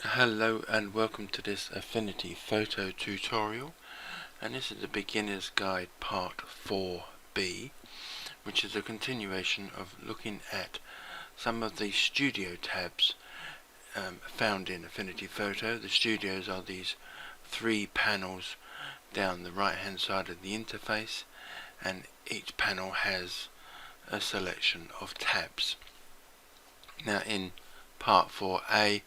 Hello and welcome to this Affinity Photo tutorial, and this is the beginner's guide part 4b, which is a continuation of looking at some of the studio tabs found in Affinity Photo. The studios are these three panels down the right hand side of the interface, and each panel has a selection of tabs. Now in part 4a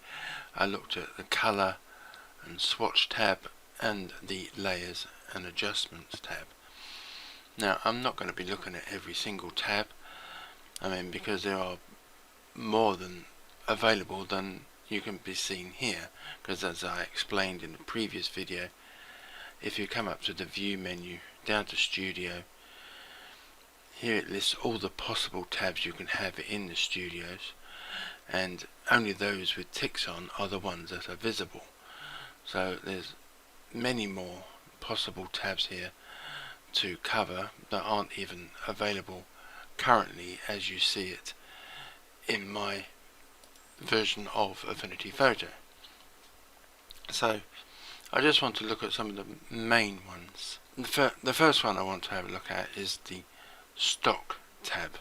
I looked at the color and swatch tab and the layers and adjustments tab. Now I'm not going to be looking at every single tab, because there are more than available than you can be seen here, because as I explained in the previous video, if you come up to the view menu down to studio, here it lists all the possible tabs you can have in the studios, and only those with ticks on are the ones that are visible. So there's many more possible tabs here to cover that aren't even available currently as you see it in my version of Affinity Photo. So I just want to look at some of the main ones. The first one I want to have a look at is the stock tab,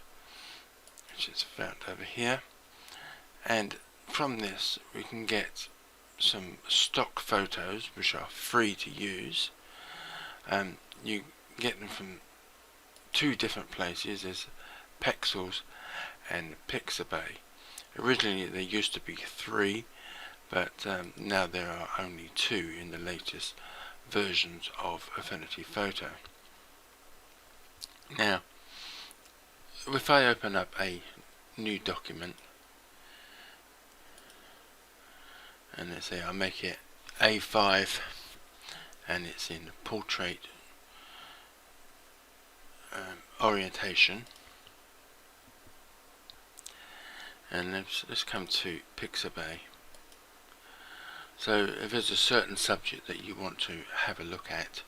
which is found over here. And from this we can get some stock photos which are free to use. You get them from two different places. There's Pexels and Pixabay. Originally there used to be three, but now there are only two in the latest versions of Affinity Photo. Now if I open up a new document, and let's say I'll make it A5 and it's in portrait orientation, and let's come to Pixabay. So if there's a certain subject that you want to have a look at,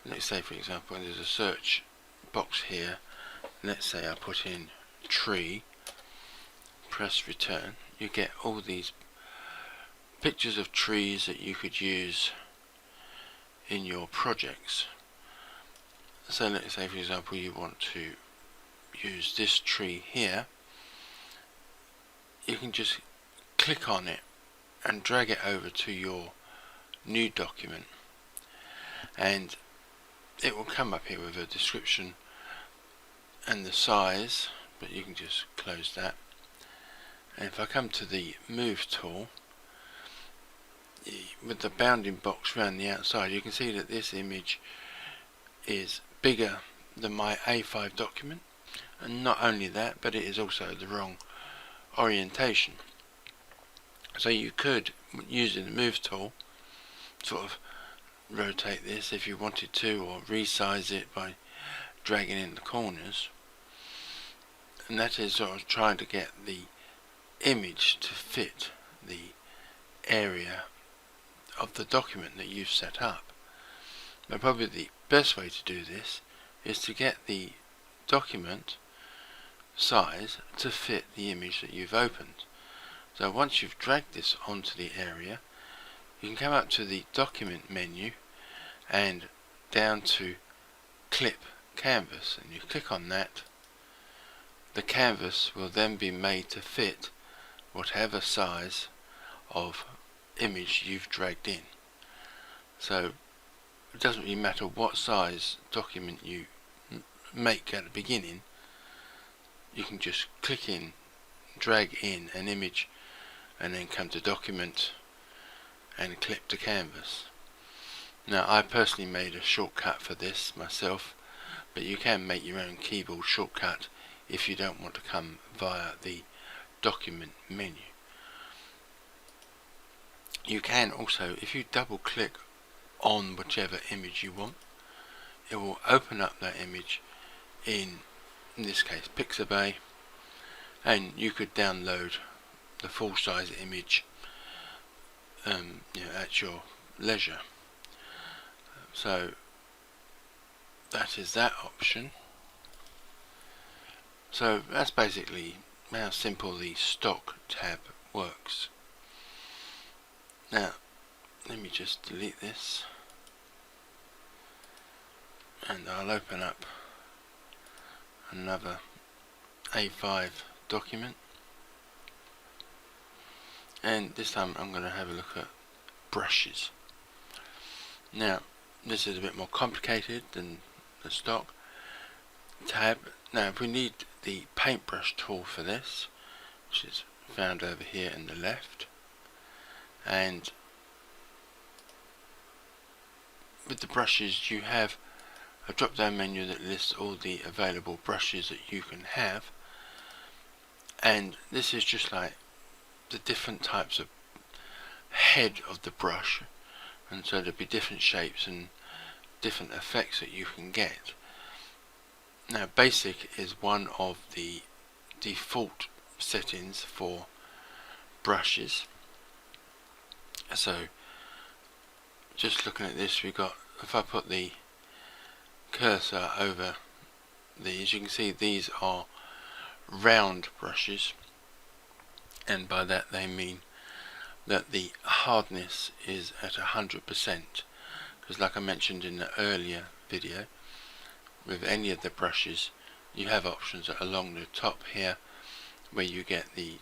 let's say for example there's a search box here, let's say I put in tree, press return, you get all these pictures of trees that you could use in your projects. So let's say for example you want to use this tree here, you can just click on it and drag it over to your new document, and it will come up here with a description and the size, but you can just close that. And if I come to the move tool, with the bounding box around the outside, you can see that this image is bigger than my A5 document, and not only that, but it is also the wrong orientation. So you could, using the move tool, sort of rotate this if you wanted to, or resize it by dragging in the corners, and that is sort of trying to get the image to fit the area of the document that you've set up. Now probably the best way to do this is to get the document size to fit the image that you've opened. So once you've dragged this onto the area, you can come up to the document menu and down to clip canvas, and you click on that. The canvas will then be made to fit whatever size of image you've dragged in. So it doesn't really matter what size document you make at the beginning, you can just click in, drag in an image, and then come to document and clip to canvas. Now I personally made a shortcut for this myself, but you can make your own keyboard shortcut if you don't want to come via the document menu. You can also, if you double click on whichever image you want, it will open up that image in this case Pixabay, and you could download the full size image at your leisure. So that is that option. So that's basically how simple the stock tab works. Now let me just delete this, and I'll open up another A5 document, and this time I'm going to have a look at brushes. Now this is a bit more complicated than the stock tab. Now if we need the paintbrush tool for this, which is found over here in the left, and with the brushes you have a drop down menu that lists all the available brushes that you can have, and this is just like the different types of head of the brush, and so there'll be different shapes and different effects that you can get. Now basic is one of the default settings for brushes, so just looking at this, we got, if I put the cursor over these, you can see these are round brushes, and by that they mean that the hardness is at 100%, because like I mentioned in the earlier video, with any of the brushes you have options along the top here where you get the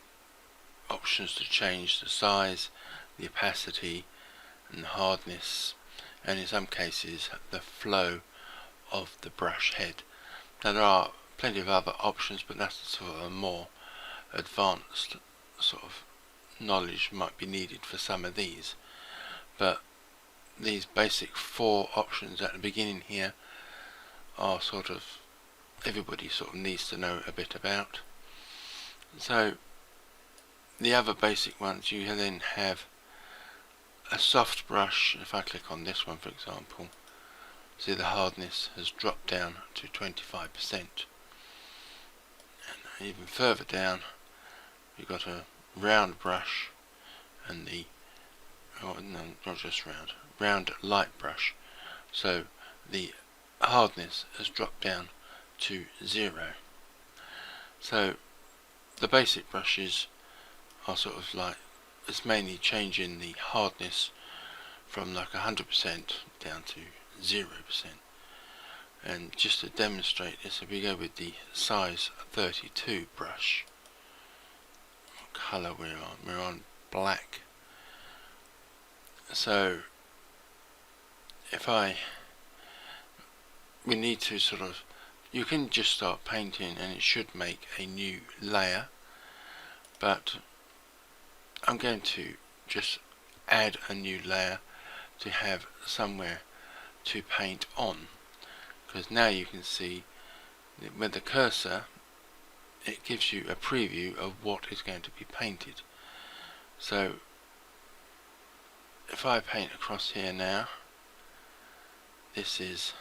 options to change the size, the opacity and the hardness, and in some cases the flow of the brush head. Now there are plenty of other options, but that's sort of a more advanced sort of knowledge might be needed for some of these, but these basic 4 options at the beginning here are sort of, everybody sort of needs to know a bit about. So the other basic ones, you then have a soft brush. If I click on this one for example, see the hardness has dropped down to 25%, and even further down you've got a round brush and the, oh no, not just round light brush, so the hardness has dropped down to 0. So the basic brushes are sort of like, it's mainly changing the hardness from like 100% down to 0%. And just to demonstrate this, if we go with the size 32 brush, what colour we're on black. So if we need to sort of, you can just start painting and it should make a new layer, but I'm going to just add a new layer to have somewhere to paint on, because now you can see that with the cursor it gives you a preview of what is going to be painted. So if I paint across here now, this is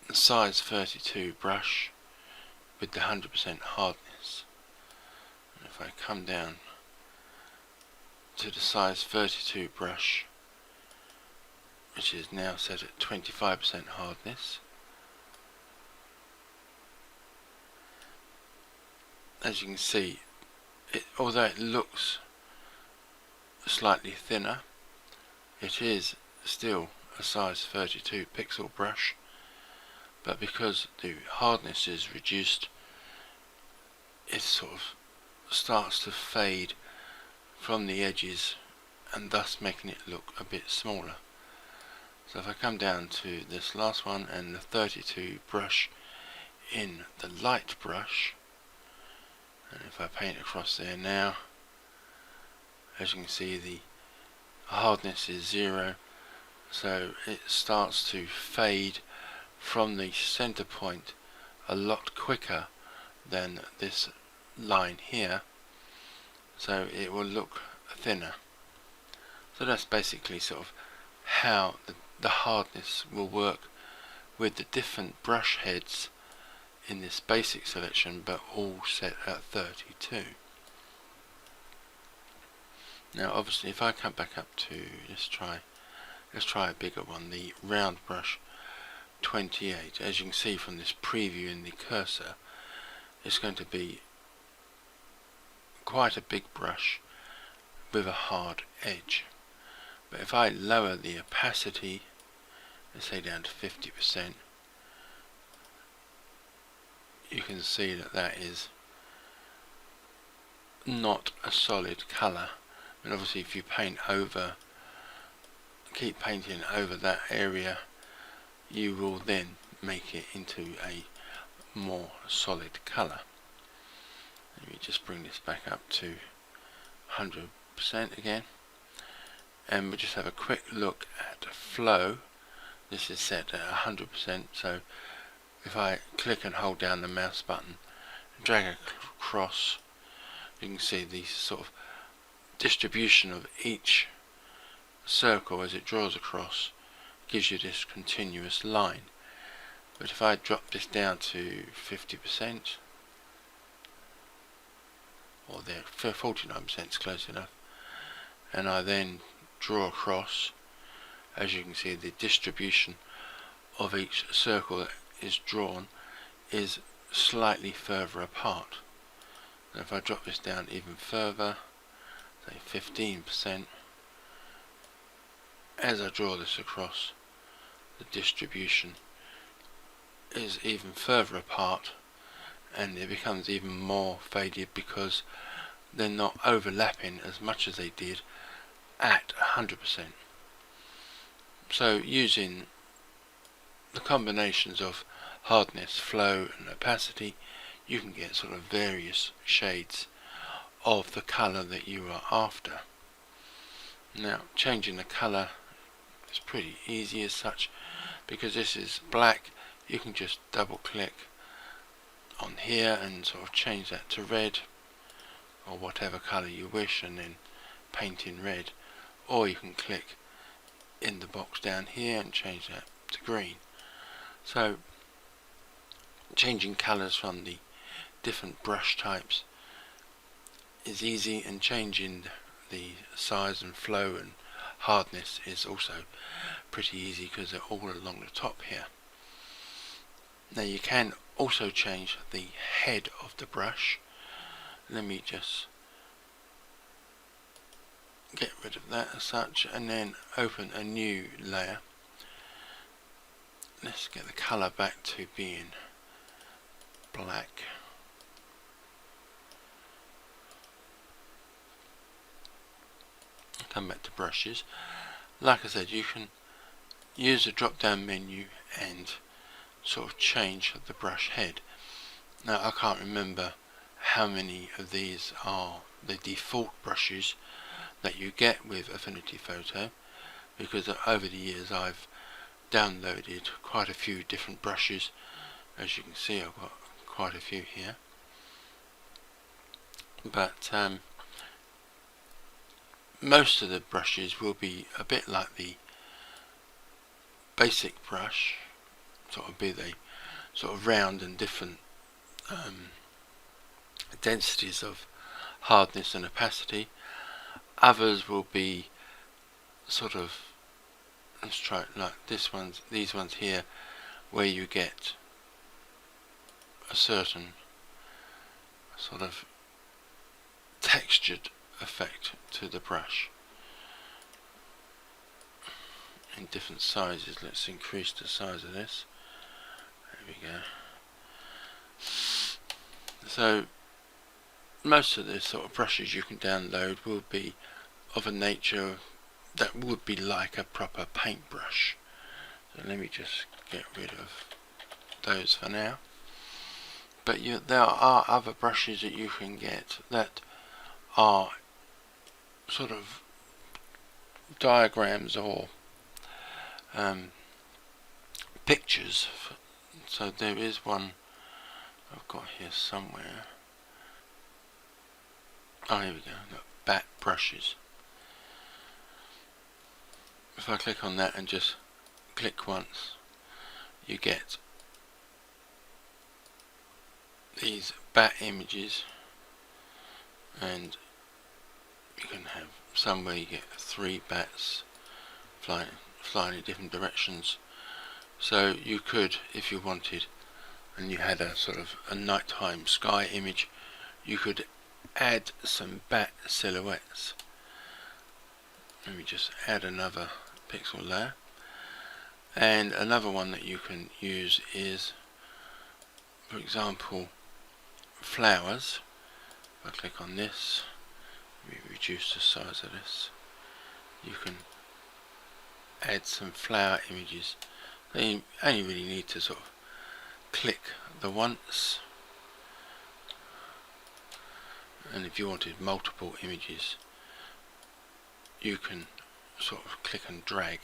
the size 32 brush with the 100% hardness. And if I come down to the size 32 brush, which is now set at 25% hardness, as you can see, although it looks slightly thinner, it is still a size 32 pixel brush, but because the hardness is reduced, it sort of starts to fade from the edges and thus making it look a bit smaller. So if I come down to this last one and the 32 brush in the light brush, and if I paint across there now, as you can see the hardness is 0, so it starts to fade from the center point a lot quicker than this line here, so it will look thinner. So that's basically sort of how the hardness will work with the different brush heads in this basic selection, but all set at 32. Now obviously if I come back up to, let's try a bigger one, the round brush 28, as you can see from this preview in the cursor, it's going to be quite a big brush with a hard edge. But if I lower the opacity, let's say down to 50%, you can see that that is not a solid colour. And obviously if you keep painting over that area, you will then make it into a more solid colour. Let me just bring this back up to 100% again, and we'll just have a quick look at flow. This is set at 100%, so if I click and hold down the mouse button and drag across, you can see the sort of distribution of each circle as it draws across gives you this continuous line. But if I drop this down to 50%, or there, 49% is close enough, and I then draw across, as you can see the distribution of each circle that is drawn is slightly further apart. And if I drop this down even further, say 15%, as I draw this across, the distribution is even further apart, and it becomes even more faded because they're not overlapping as much as they did at 100%. So using the combinations of hardness, flow and opacity, you can get sort of various shades of the colour that you are after. Now changing the colour is pretty easy as such. Because this is black, you can just double click on here and sort of change that to red or whatever colour you wish, and then paint in red, or you can click in the box down here and change that to green. So changing colours from the different brush types is easy, and changing the size and flow and hardness is also pretty easy because they're all along the top here. Now you can also change the head of the brush. Let me just get rid of that as such, and then open a new layer. Let's get the colour back to being black. Come back to brushes. Like I said, you can use the drop down menu and sort of change the brush head. Now I can't remember how many of these are the default brushes that you get with Affinity Photo, because over the years I've downloaded quite a few different brushes. As you can see, I've got quite a few here, but most of the brushes will be a bit like the basic brush, sort of be they sort of round and different densities of hardness and opacity. Others will be sort of, let's try it like these ones here, where you get a certain sort of textured effect to the brush in different sizes. Let's increase the size of this. There we go. So most of the sort of brushes you can download will be of a nature that would be like a proper paintbrush. So let me just get rid of those for now. But there are other brushes that you can get that are sort of diagrams or pictures. So there is one I've got here somewhere. Oh, here we go. Look, bat brushes. If I click on that and just click once, you get these bat images, and you can have some where you get 3 bats flying in different directions. So you could, if you wanted, and you had a sort of a nighttime sky image, you could add some bat silhouettes. Let me just add another pixel layer. And another one that you can use is, for example, flowers. If I click on this, we reduce the size of this. You can add some flower images. You only really need to sort of click the once, and if you wanted multiple images, you can sort of click and drag.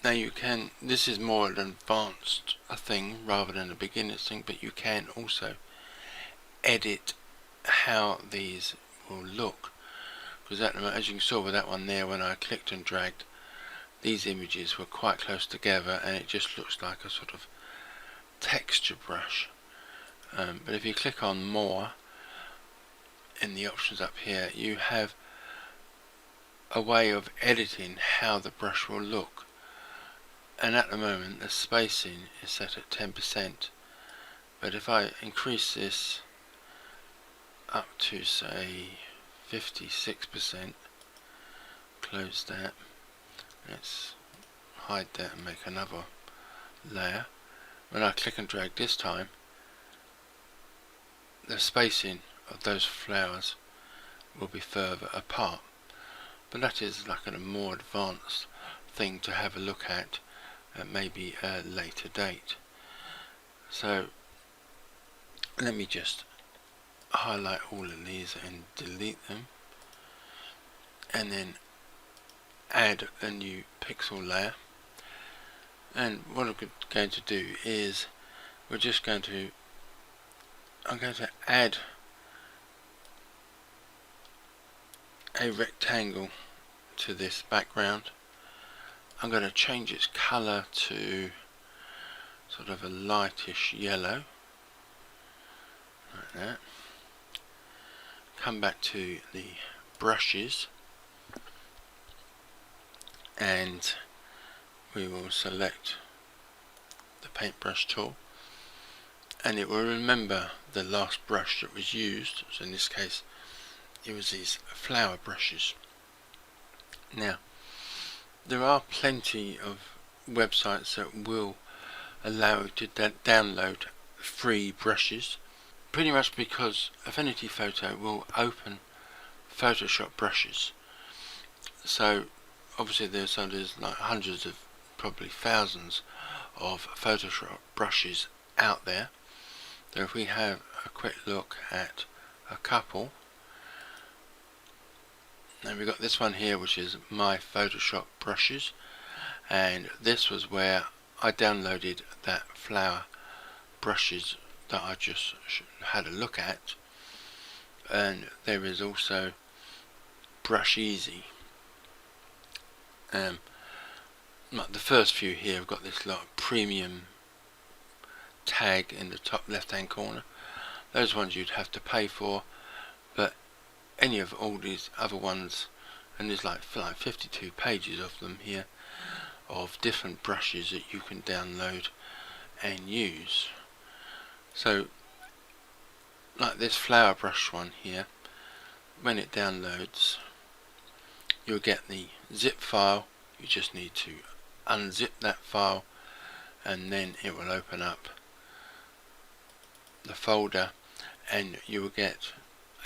Now you can, this is more an advanced thing rather than a beginner's thing, but you can also edit how these will look, because as you saw with that one there, when I clicked and dragged, these images were quite close together and it just looks like a sort of texture brush. But if you click on more in the options up here, you have a way of editing how the brush will look. And at the moment the spacing is set at 10%, but if I increase this up to say 56%, close that, let's hide that and make another layer. When I click and drag this time, the spacing of those flowers will be further apart, but that is like a more advanced thing to have a look at maybe a later date. So let me just highlight all of these and delete them, and then add a new pixel layer. And what I'm going to do is I'm going to add a rectangle to this background. I'm going to change its colour to sort of a lightish yellow, like that. Come back to the brushes, and we will select the paintbrush tool, and it will remember the last brush that was used. So in this case it was these flower brushes. Now there are plenty of websites that will allow you to download free brushes, pretty much because Affinity Photo will open Photoshop brushes. So obviously there's like hundreds of, probably thousands of Photoshop brushes out there. So if we have a quick look at a couple, and we've got this one here which is my Photoshop brushes, and this was where I downloaded that flower brushes that I just had a look at. And there is also Brush Easy. Like the first few here have got this like premium tag in the top left hand corner. Those ones you'd have to pay for, but any of all these other ones, and there's like 52 pages of them here of different brushes that you can download and use. So like this flower brush one here, when it downloads you'll get the zip file. You just need to unzip that file and then it will open up the folder, and you will get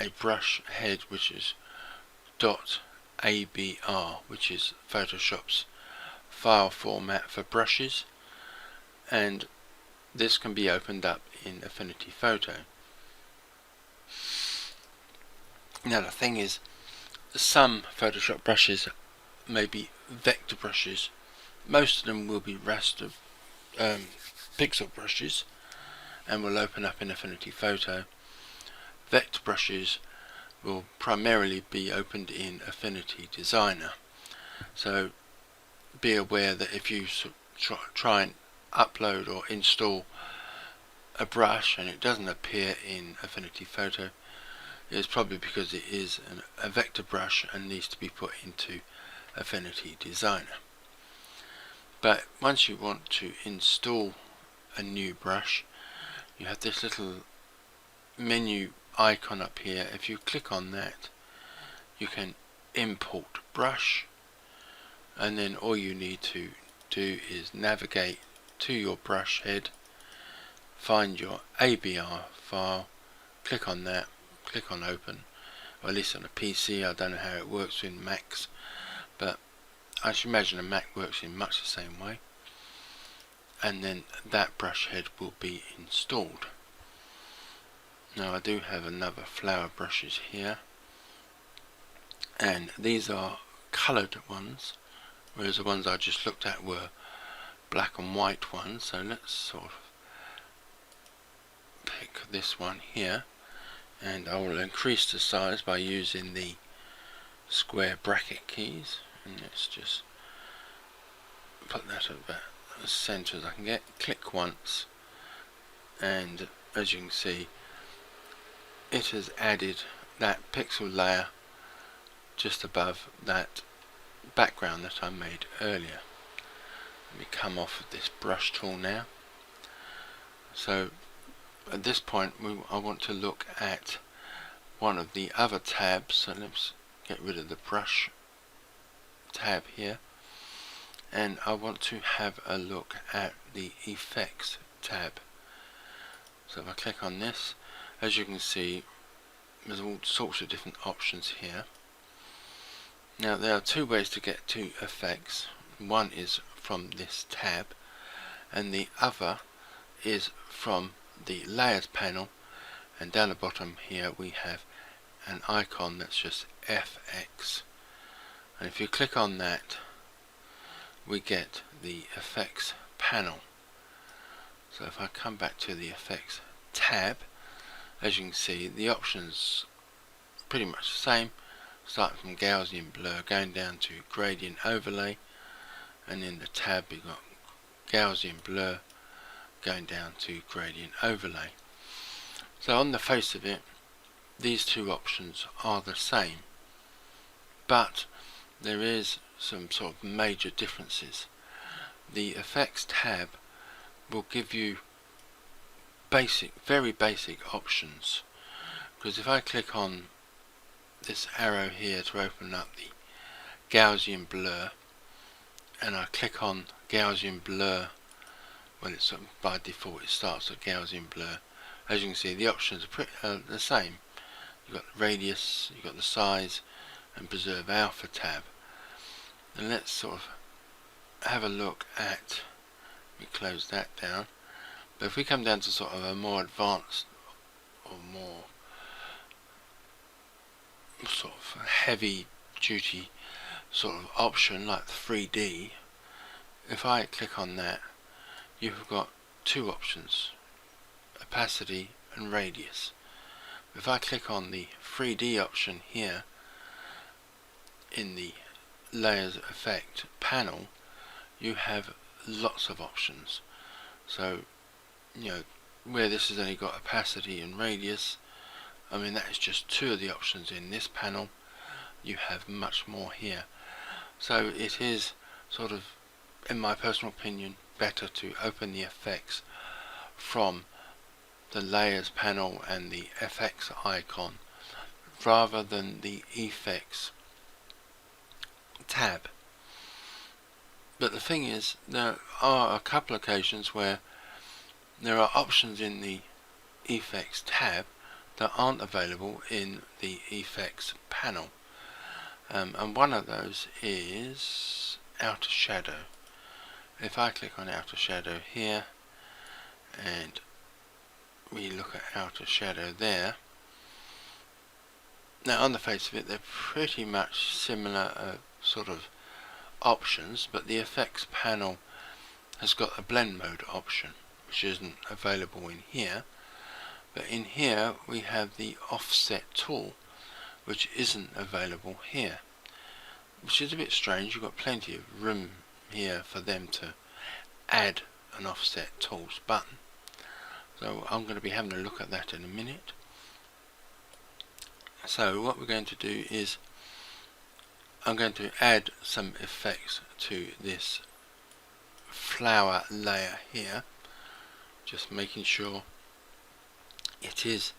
a brush head which is .abr, which is Photoshop's file format for brushes, and this can be opened up in Affinity Photo. Now the thing is, some Photoshop brushes may be vector brushes. Most of them will be raster pixel brushes and will open up in Affinity Photo. Vector brushes will primarily be opened in Affinity Designer. So be aware that if you try and upload or install a brush and it doesn't appear in Affinity Photo, it's probably because it is a vector brush and needs to be put into Affinity Designer. But once you want to install a new brush, you have this little menu icon up here. If you click on that, you can import brush, and then all you need to do is navigate to your brush head, find your ABR file, click on that, click on open, or at least on a PC. I don't know how it works in Macs, but I should imagine a Mac works in much the same way, and then that brush head will be installed. Now I do have another flower brushes here, and these are coloured ones, whereas the ones I just looked at were black and white ones. So let's sort of pick this one here, and I will increase the size by using the square bracket keys, and let's just put that about as centre as I can get. Click once, and as you can see, it has added that pixel layer just above that background that I made earlier. Let me come off of this brush tool now. So at this point I want to look at one of the other tabs, so let's get rid of the brush tab here, and I want to have a look at the effects tab. So if I click on this, as you can see, there's all sorts of different options here. Now there are two ways to get to effects. One is from this tab, and the other is from the layers panel, and down the bottom here we have an icon that's just FX, and if you click on that we get the effects panel. So if I come back to the effects tab, as you can see, the options are pretty much the same, starting from Gaussian blur going down to gradient overlay, and in the tab you've got Gaussian blur going down to gradient overlay. So on the face of it, these two options are the same, but there is some sort of major differences. The effects tab will give you very basic options, because if I click on this arrow here to open up the Gaussian blur, and I click on Gaussian blur, well, it's by default it starts at Gaussian blur. As you can see, the options are the same. You've got the radius, you've got the size, and preserve alpha tab. And let's sort of have a look at, we close that down, but if we come down to sort of a more advanced or more sort of heavy duty sort of option like the 3D, if I click on that, you've got two options, opacity and radius. If I click on the 3D option here in the layers effect panel, you have lots of options. So you know, where this has only got opacity and radius, I mean that is just two of the options in this panel. You have much more here. So it is sort of, in my personal opinion, better to open the effects from the layers panel and the FX icon rather than the effects tab. But the thing is, there are a couple of occasions where there are options in the effects tab that aren't available in the effects panel, and one of those is outer shadow. If I click on outer shadow here and we look at outer shadow there, now on the face of it they're pretty much similar sort of options, but the effects panel has got a blend mode option which isn't available in here, but in here we have the offset tool which isn't available here, which is a bit strange. You've got plenty of room here for them to add an offset tools button, so I'm going to be having a look at that in a minute. So what we're going to do is I'm going to add some effects to this flower layer here, just making sure it is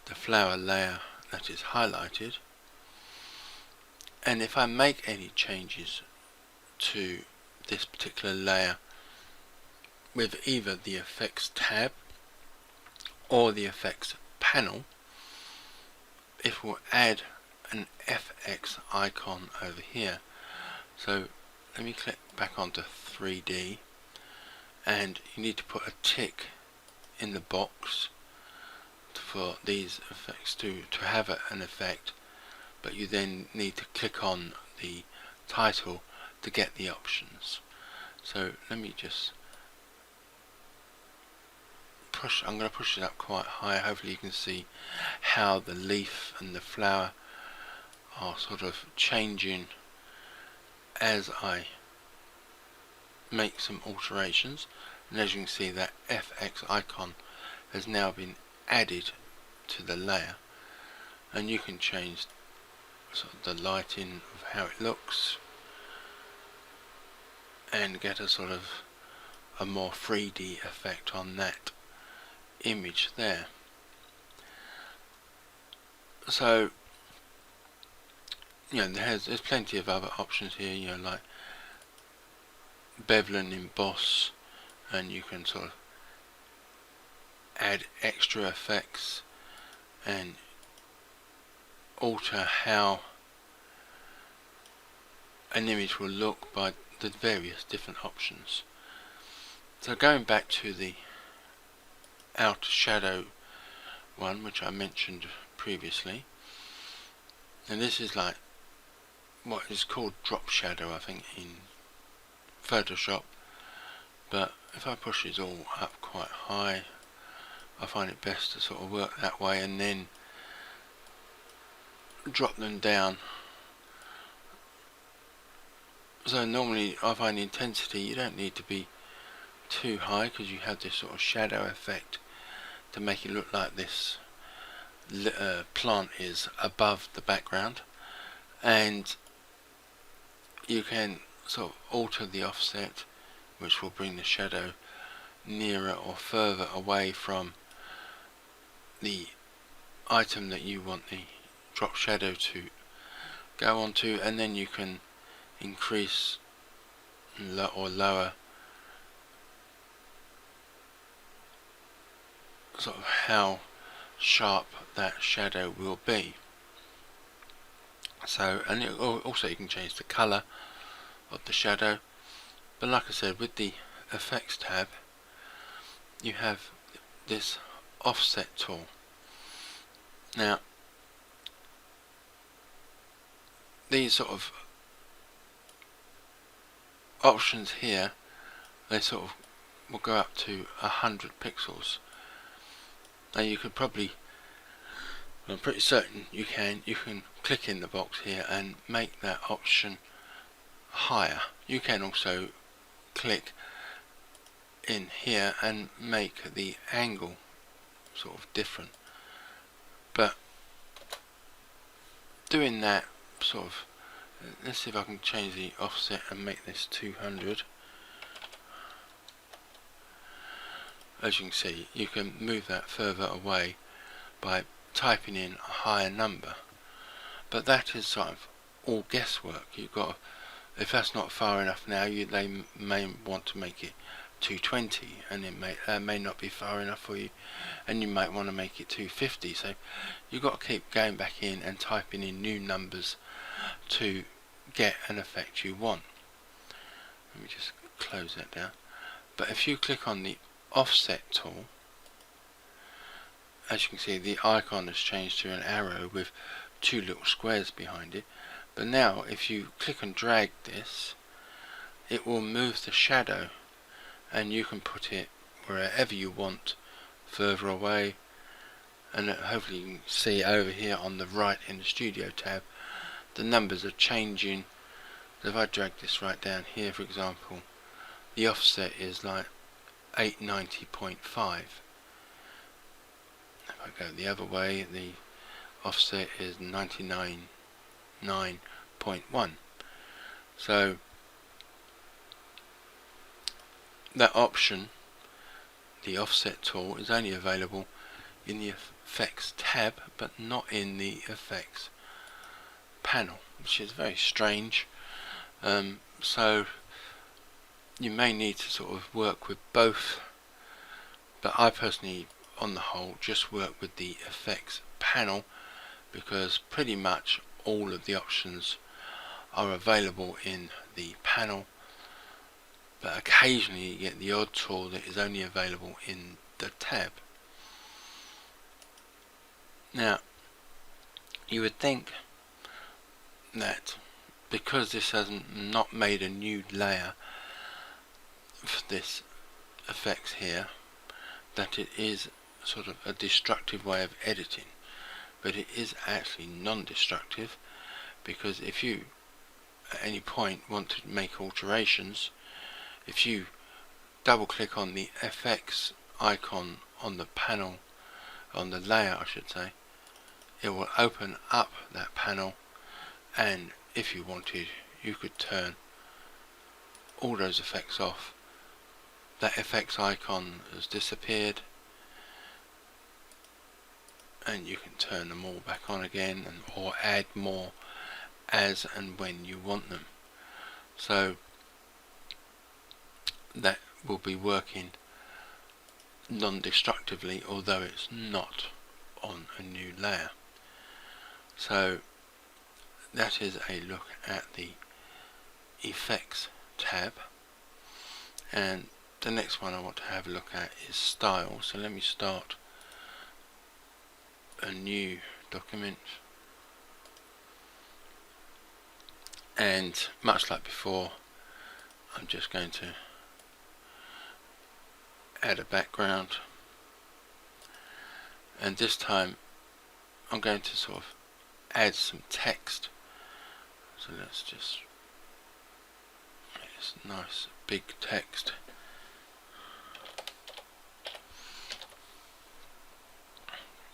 the flower layer that is highlighted, and if I make any changes to this particular layer with either the effects tab or the effects panel, it will add an FX icon over here. So let me click back onto 3D, and you need to put a tick in the box for these effects to have an effect, but you then need to click on the title to get the options. So let me just push, I'm going to push it up quite high. Hopefully you can see how the leaf and the flower are sort of changing as I make some alterations. And as you can see, that FX icon has now been added to the layer, and you can change sort of the lighting of how it looks and get a sort of a more 3D effect on that image there. So there's plenty of other options here, like bevel and emboss, and you can sort of add extra effects and alter how an image will look by the various different options. So going back to the outer shadow one, which I mentioned previously, and this is like what is called drop shadow, I think, in Photoshop, but if I push it all up quite high, I find it best to sort of work that way and then drop them down. So normally I find the intensity, you don't need to be too high, because you have this sort of shadow effect to make it look like this plant is above the background, and you can sort of alter the offset, which will bring the shadow nearer or further away from the item that you want the drop shadow to go onto, and then you can increase or lower sort of how sharp that shadow will be. So, and also you can change the colour of the shadow, but like I said, with the effects tab you have this offset tool. Now these sort of options here, they sort of will go up to 100 pixels. Now you could probably, I'm pretty certain you can click in the box here and make that option higher. You can also click in here and make the angle sort of different, but doing that sort of, let's see if I can change the offset and make this 200. As you can see, you can move that further away by typing in a higher number, but that is sort of all guesswork. You've got, if that's not far enough now, they may want to make it 220, and it may not be far enough for you, and you might want to make it 250. So you've got to keep going back in and typing in new numbers to get an effect you want. Let me just close that down. But if you click on the offset tool, as you can see, the icon has changed to an arrow with two little squares behind it. But now if you click and drag this, it will move the shadow, and you can put it wherever you want, further away. And hopefully you can see over here on the right in the studio tab, the numbers are changing. So if I drag this right down here, for example, the offset is like 890.5. If I go the other way, the offset is 99.1. So that option, the offset tool, is only available in the effects tab but not in the effects panel, which is very strange. So you may need to sort of work with both, but I personally on the whole just work with the effects panel, because pretty much all of the options are available in the panel, but occasionally you get the odd tool that is only available in the tab. Now you would think that because this has not made a new layer for this effects here, that it is sort of a destructive way of editing, but it is actually non-destructive, because if you at any point want to make alterations, if you double click on the FX icon on the panel, on the layer I should say, it will open up that panel, and if you wanted you could turn all those effects off. That FX icon has disappeared, and you can turn them all back on again, or add more as and when you want them. So that will be working non-destructively, although it's not on a new layer. So that is a look at the effects tab, and the next one I want to have a look at is style. So let me start a new document, and much like before I'm just going to add a background, and this time I'm going to sort of add some text. So let's just make this nice big text.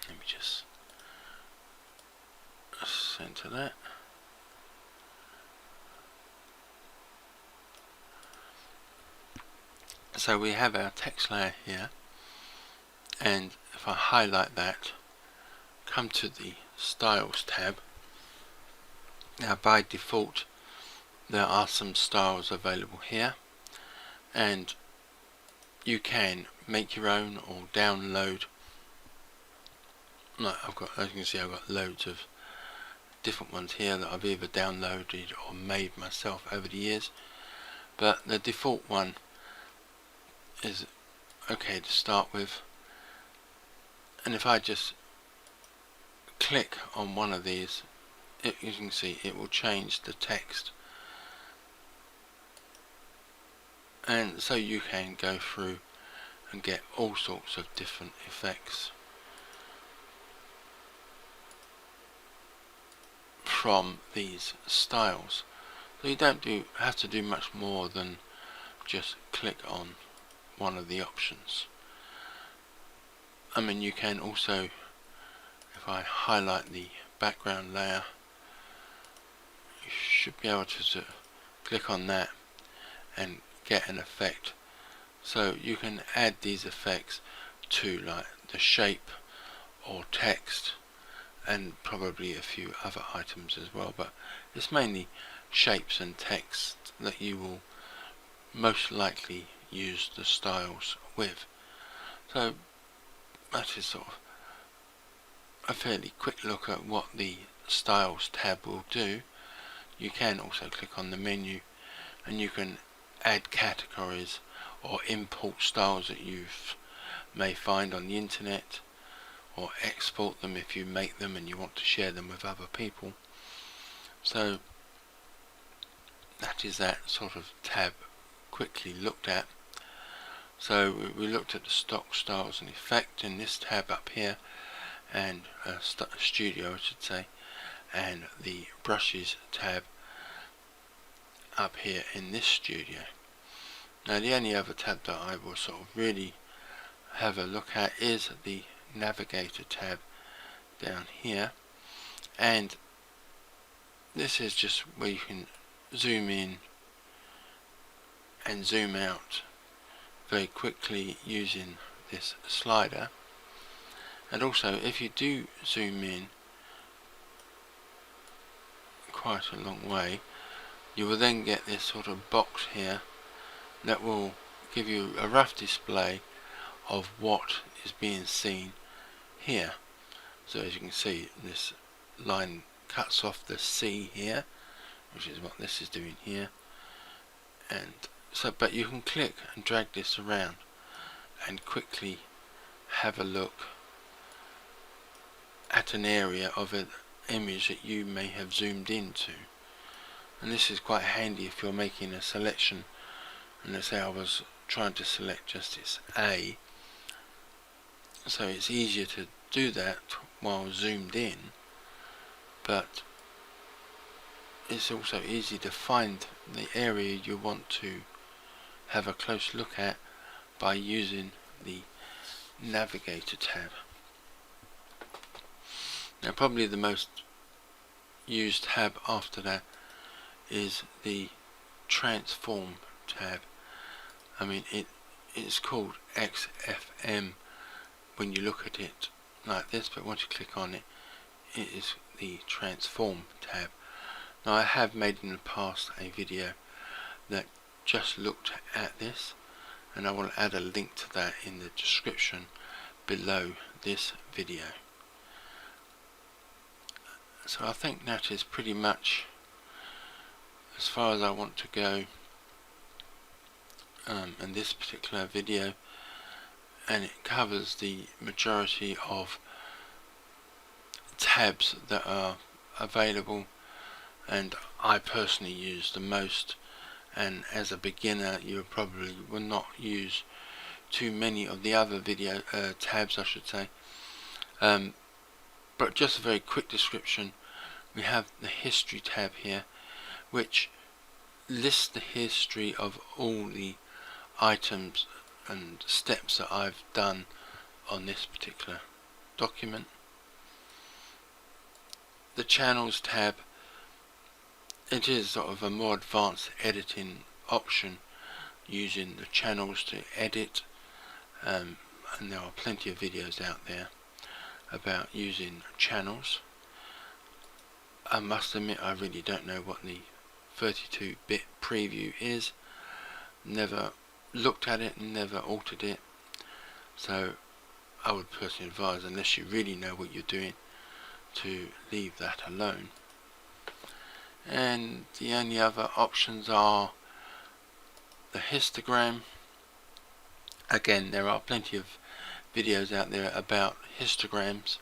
Let me just center that. So we have our text layer here, and if I highlight that, come to the styles tab. Now by default there are some styles available here, and you can make your own or download. No, as you can see, I've got loads of different ones here that I've either downloaded or made myself over the years, but the default one is okay to start with. And if I just click on one of these, you can see it will change the text, and so you can go through and get all sorts of different effects from these styles. So you don't have to do much more than just click on one of the options. I mean, you can also, if I highlight the background layer, you should be able to click on that and get an effect. So you can add these effects to like the shape or text, and probably a few other items as well, but it's mainly shapes and text that you will most likely use the styles with. So that is sort of a fairly quick look at what the styles tab will do. You can also click on the menu and you can add categories or import styles that you may find on the internet, or export them if you make them and you want to share them with other people. So that is that sort of tab quickly looked at. So we looked at the stock styles and effect in this tab up here, and studio I should say, and the brushes tab up here in this studio. Now the only other tab that I will sort of really have a look at is the Navigator tab down here, and this is just where you can zoom in and zoom out very quickly using this slider. And also, if you do zoom in quite a long way, you will then get this sort of box here that will give you a rough display of what is being seen here. So as you can see, this line cuts off the C here, which is what this is doing here. And so, but you can click and drag this around and quickly have a look at an area of an image that you may have zoomed into. And this is quite handy if you're making a selection, and let's say I was trying to select just this A, so it's easier to do that while zoomed in, but it's also easy to find the area you want to have a close look at by using the Navigator tab. Now probably the most used tab after that is the Transform tab. I mean, it's called XFM when you look at it like this, but once you click on it, it is the Transform tab. Now I have made in the past a video that just looked at this, and I will add a link to that in the description below this video. So I think that is pretty much as far as I want to go in this particular video, and it covers the majority of tabs that are available and I personally use the most. And as a beginner, you probably will not use too many of the other video tabs, I should say. But just a very quick description. We have the History tab here, which lists the history of all the items and steps that I've done on this particular document. The Channels tab, it is sort of a more advanced editing option using the channels to edit, and there are plenty of videos out there about using channels. I must admit I really don't know what the 32-bit preview is. Never looked at it and never altered it, so I would personally advise, unless you really know what you're doing, to leave that alone. And the only other options are the histogram. Again, there are plenty of videos out there about histograms,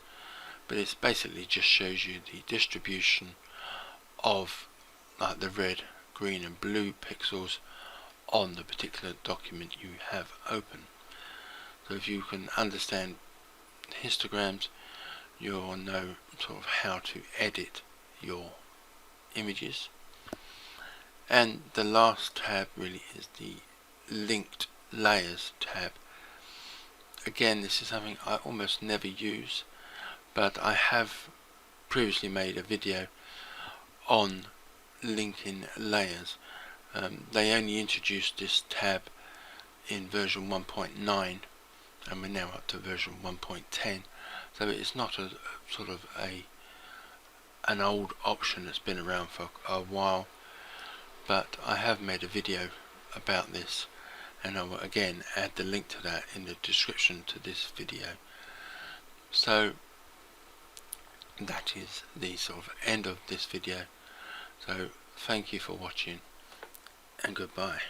but it basically just shows you the distribution of like the red, green and blue pixels on the particular document you have open. So if you can understand histograms, you'll know sort of how to edit your images. And the last tab really is the Linked Layers tab. Again, this is something I almost never use, but I have previously made a video on linking layers. They only introduced this tab in version 1.9, and we're now up to version 1.10, so it's not a sort of an old option that's been around for a while, but I have made a video about this, and I will again add the link to that in the description to this video. So that is the sort of end of this video. So thank you for watching, and goodbye.